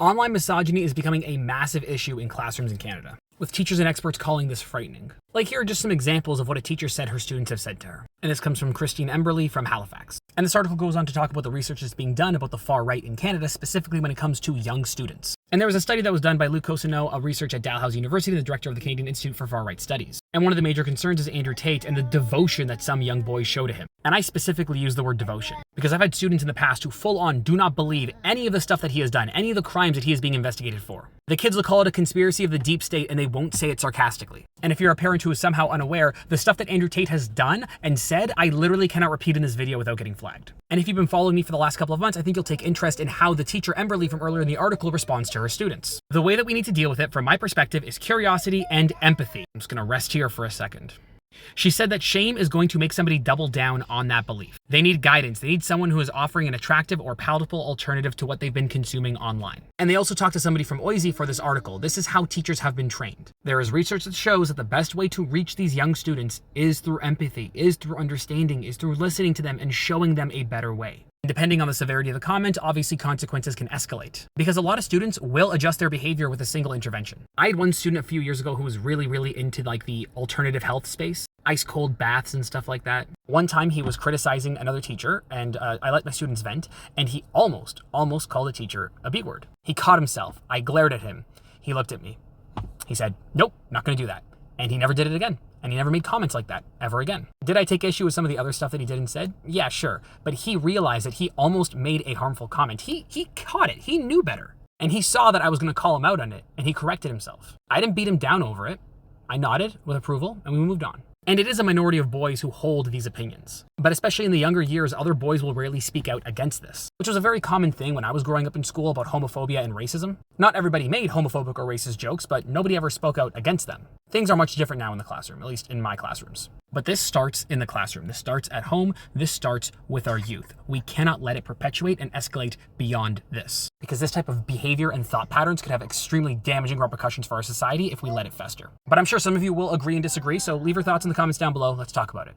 Online misogyny is becoming a massive issue in classrooms in Canada, with teachers and experts calling this frightening. Like, here are just some examples of what a teacher said her students have said to her. And this comes from Christine Emberley from Halifax. And this article goes on to talk about the research that's being done about the far right in Canada, specifically when it comes to young students. And there was a study that was done by Luc Cossineau, a researcher at Dalhousie University, the director of the Canadian Institute for Far Right Studies. And one of the major concerns is Andrew Tate and the devotion that some young boys show to him. And I specifically use the word devotion because I've had students in the past who full on do not believe any of the stuff that he has done, any of the crimes that he is being investigated for. The kids will call it a conspiracy of the deep state and they won't say it sarcastically. And if you're a parent who is somehow unaware, the stuff that Andrew Tate has done and said, I literally cannot repeat in this video without getting flagged. And if you've been following me for the last couple of months, I think you'll take interest in how the teacher Emberley from earlier in the article responds to her students. The way that we need to deal with it, from my perspective, is curiosity and empathy. I'm just gonna rest here for a second. She said that shame is going to make somebody double down on that belief. They need guidance. They need someone who is offering an attractive or palatable alternative to what they've been consuming online. And they also talked to somebody from OISE for this article. This is how teachers have been trained. There is research that shows that the best way to reach these young students is through empathy, is through understanding, is through listening to them and showing them a better way. Depending on the severity of the comment, obviously consequences can escalate, because a lot of students will adjust their behavior with a single intervention. I had one student a few years ago who was really into like the alternative health space, ice cold baths and stuff like that. One time he was criticizing another teacher, and I let my students vent, and he almost called a teacher a B word. He caught himself. I glared at him. He looked at me. He said, nope, not gonna do that. And he never did it again. And he never made comments like that ever again. Did I take issue with some of the other stuff that he did and said? Yeah, sure. But he realized that he almost made a harmful comment. He caught it. He knew better. And he saw that I was going to call him out on it, and he corrected himself. I didn't beat him down over it. I nodded with approval, and we moved on. And it is a minority of boys who hold these opinions. But especially in the younger years, other boys will rarely speak out against this, which was a very common thing when I was growing up in school about homophobia and racism. Not everybody made homophobic or racist jokes, but nobody ever spoke out against them. Things are much different now in the classroom, at least in my classrooms. But this starts in the classroom. This starts at home. This starts with our youth. We cannot let it perpetuate and escalate beyond this, because this type of behavior and thought patterns could have extremely damaging repercussions for our society if we let it fester. But I'm sure some of you will agree and disagree, so leave your thoughts in the comments down below. Let's talk about it.